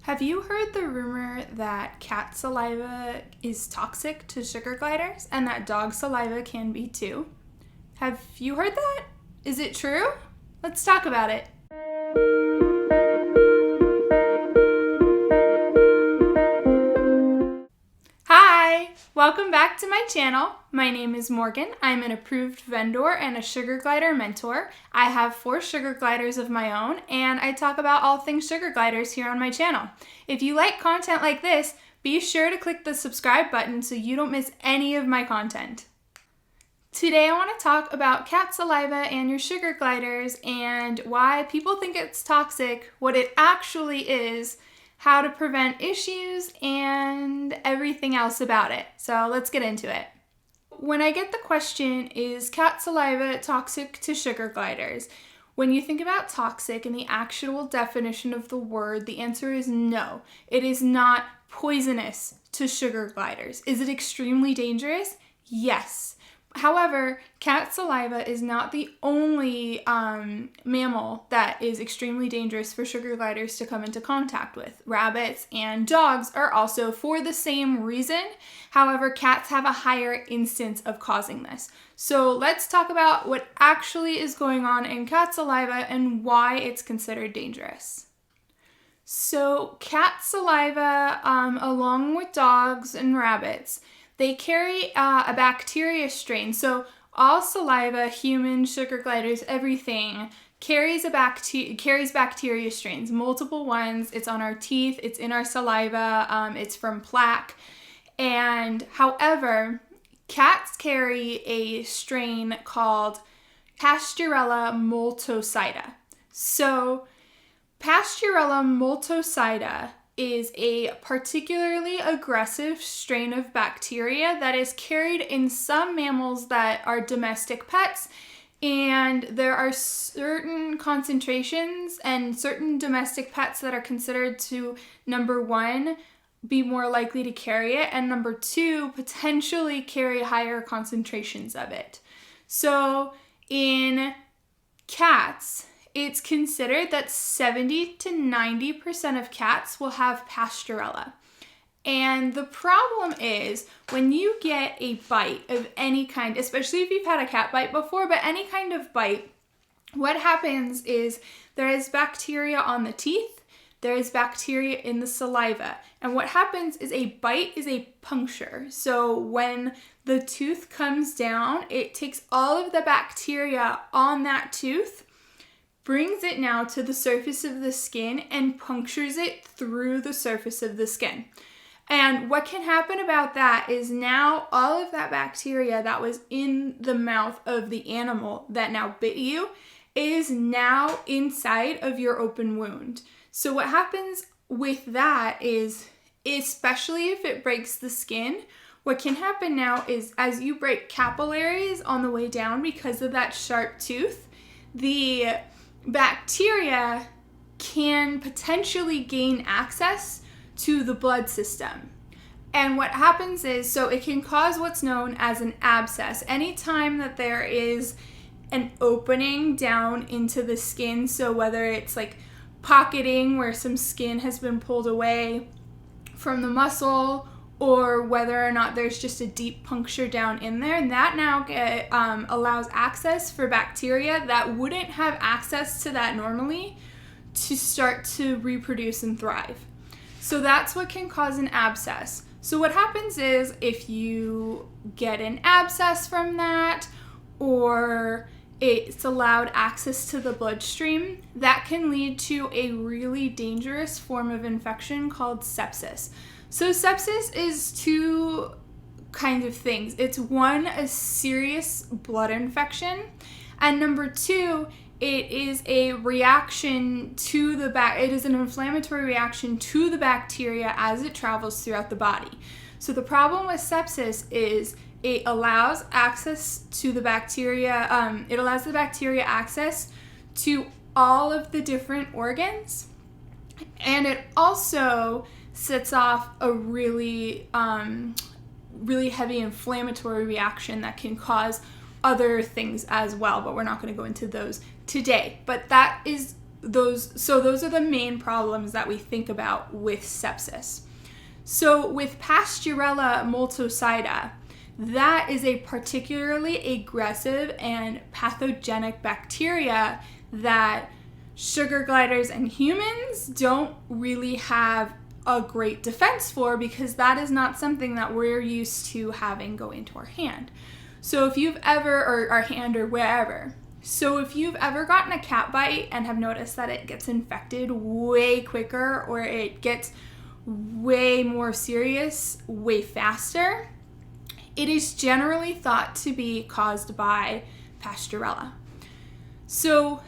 Have you heard the rumor that cat saliva is toxic to sugar gliders and that dog saliva can be too? Have you heard that? Is it true? Let's talk about it. Hi! Welcome back to my channel. My name is Morgan. I'm an approved vendor and a sugar glider mentor. I have 4 sugar gliders of my own, and I talk about all things sugar gliders here on my channel. If you like content like this, be sure to click the subscribe button so you don't miss any of my content. Today I want to talk about cat saliva and your sugar gliders and why people think it's toxic, what it actually is, how to prevent issues, and everything else about it. So let's get into it. When I get the question, is cat saliva toxic to sugar gliders? When you think about toxic and the actual definition of the word, the answer is no. It is not poisonous to sugar gliders. Is it extremely dangerous? Yes. However, cat saliva is not the only mammal that is extremely dangerous for sugar gliders to come into contact with. Rabbits and dogs are also for the same reason. However, cats have a higher instance of causing this. So let's talk about what actually is going on in cat saliva and why it's considered dangerous. So cat saliva, along with dogs and rabbits, they carry a bacteria strain. So all saliva, human, sugar gliders, everything carries bacteria strains, multiple ones. It's on our teeth, it's in our saliva, it's from plaque. And however, cats carry a strain called Pasteurella multocida. So Pasteurella multocida is a particularly aggressive strain of bacteria that is carried in some mammals that are domestic pets, and there are certain concentrations and certain domestic pets that are considered to, number 1, be more likely to carry it, and number 2, potentially carry higher concentrations of it. So in cats, it's considered that 70 to 90% of cats will have Pasteurella. And the problem is when you get a bite of any kind, especially if you've had a cat bite before, but any kind of bite, what happens is there is bacteria on the teeth, there is bacteria in the saliva. And what happens is a bite is a puncture. So when the tooth comes down, it takes all of the bacteria on that tooth, brings it now to the surface of the skin and punctures it through the surface of the skin. And what can happen about that is now all of that bacteria that was in the mouth of the animal that now bit you is now inside of your open wound. So what happens with that is, especially if it breaks the skin, what can happen now is as you break capillaries on the way down because of that sharp tooth, the bacteria can potentially gain access to the blood system. And what happens is, so it can cause what's known as an abscess. Anytime that there is an opening down into the skin, so whether it's like pocketing where some skin has been pulled away from the muscle, or whether or not there's just a deep puncture down in there, and that now allows access for bacteria that wouldn't have access to that normally to start to reproduce and thrive. So that's what can cause an abscess. So what happens is if you get an abscess from that, or it's allowed access to the bloodstream, that can lead to a really dangerous form of infection called sepsis. So sepsis is 2 kinds of things. It's 1, a serious blood infection, and number 2, it is a reaction to it is an inflammatory reaction to the bacteria as it travels throughout the body. So the problem with sepsis is it allows access to the bacteria, it allows the bacteria access to all of the different organs, and it also sets off a really heavy inflammatory reaction that can cause other things as well, but we're not going to go into those today. But that is those are the main problems that we think about with sepsis. So with Pasteurella multocida, that is a particularly aggressive and pathogenic bacteria that sugar gliders and humans don't really have a great defense for, because that is not something that we're used to having go into our hand. So if you've ever, or our hand or wherever, so if you've ever gotten a cat bite and have noticed that it gets infected way quicker, or it gets way more serious way faster, it is generally thought to be caused by Pasteurella. So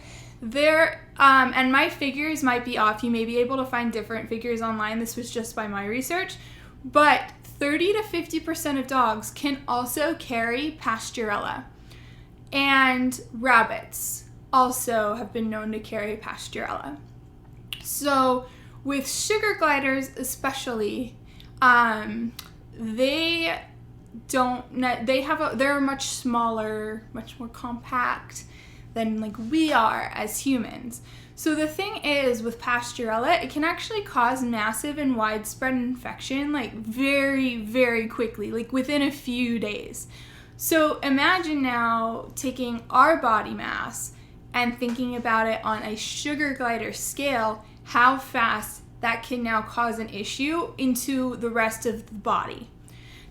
there, and my figures might be off. You may be able to find different figures online. This was just by my research, but 30 to 50% of dogs can also carry Pasteurella. And rabbits also have been known to carry Pasteurella. So with sugar gliders especially, they're much smaller, much more compact than like we are as humans. So the thing is, with Pasteurella, it can actually cause massive and widespread infection like very, very quickly, like within a few days. So imagine now taking our body mass and thinking about it on a sugar glider scale, how fast that can now cause an issue into the rest of the body.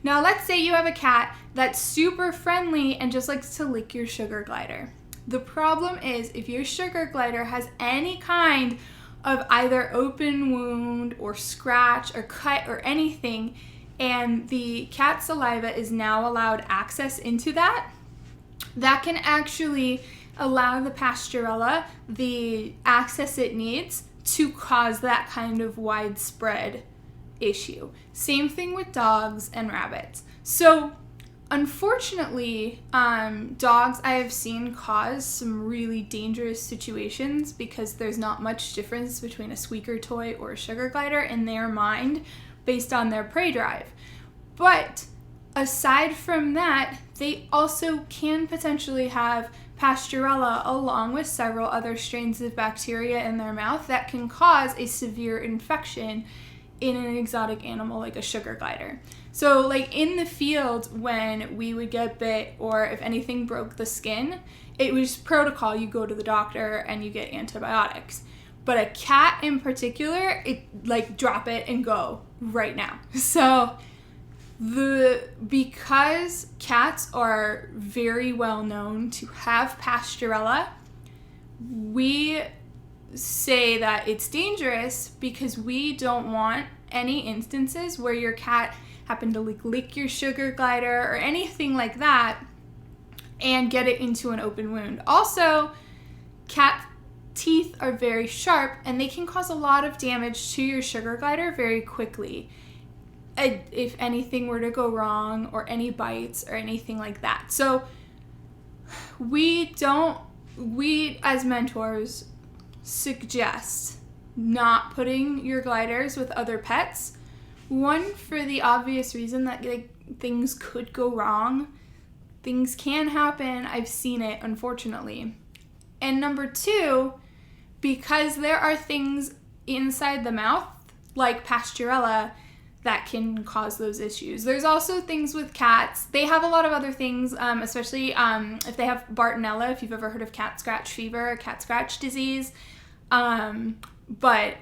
Now let's say you have a cat that's super friendly and just likes to lick your sugar glider. The problem is, if your sugar glider has any kind of either open wound or scratch or cut or anything, and the cat saliva is now allowed access into that, that can actually allow the Pasteurella the access it needs to cause that kind of widespread issue. Same thing with dogs and rabbits. So unfortunately, dogs I have seen cause some really dangerous situations because there's not much difference between a squeaker toy or a sugar glider in their mind based on their prey drive. But aside from that, they also can potentially have Pasteurella along with several other strains of bacteria in their mouth that can cause a severe infection in an exotic animal like a sugar glider. So like in the field, when we would get bit or if anything broke the skin, it was protocol. You go to the doctor and you get antibiotics. But a cat in particular, it like drop it and go right now. So because cats are very well known to have Pasteurella, we say that it's dangerous because we don't want any instances where your cat happened to lick your sugar glider or anything like that and get it into an open wound. Also, cat teeth are very sharp and they can cause a lot of damage to your sugar glider very quickly if anything were to go wrong, or any bites or anything like that. So we as mentors suggest not putting your gliders with other pets. One, for the obvious reason that things could go wrong. Things can happen. I've seen it, unfortunately. And number two, because there are things inside the mouth, like Pasteurella, that can cause those issues. There's also things with cats. They have a lot of other things, especially if they have Bartonella, if you've ever heard of cat scratch fever or cat scratch disease. But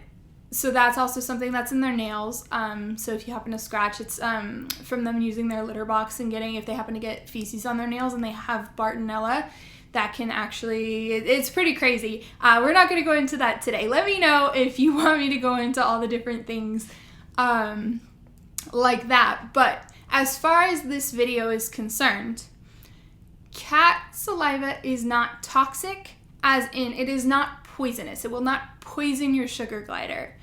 so that's also something that's in their nails. So if you happen to scratch, it's from them using their litter box and if they happen to get feces on their nails and they have Bartonella, that can actually, it's pretty crazy. We're not going to go into that today. Let me know if you want me to go into all the different things like that. But as far as this video is concerned, cat saliva is not toxic, as in it is not poisonous. It will not poison your sugar glider.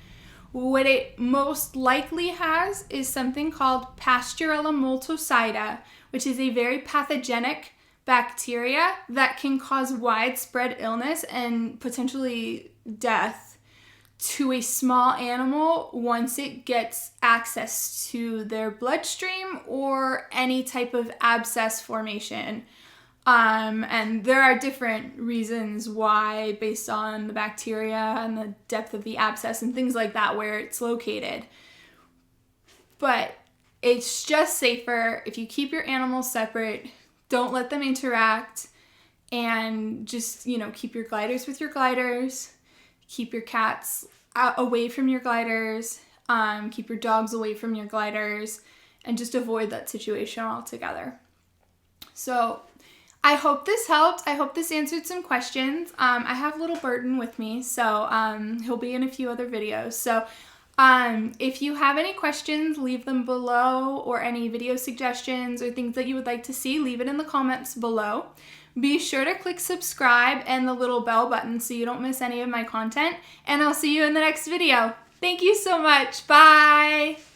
What it most likely has is something called Pasteurella multocida, which is a very pathogenic bacteria that can cause widespread illness and potentially death to a small animal once it gets access to their bloodstream or any type of abscess formation And there are different reasons why based on the bacteria and the depth of the abscess and things like that where it's located. But it's just safer if you keep your animals separate, don't let them interact, and just, keep your gliders with your gliders, keep your cats away from your gliders, keep your dogs away from your gliders, and just avoid that situation altogether. So I hope this helped. I hope this answered some questions. I have little Burton with me, so he'll be in a few other videos. So if you have any questions, leave them below, or any video suggestions or things that you would like to see, leave it in the comments below. Be sure to click subscribe and the little bell button so you don't miss any of my content, and I'll see you in the next video. Thank you so much. Bye!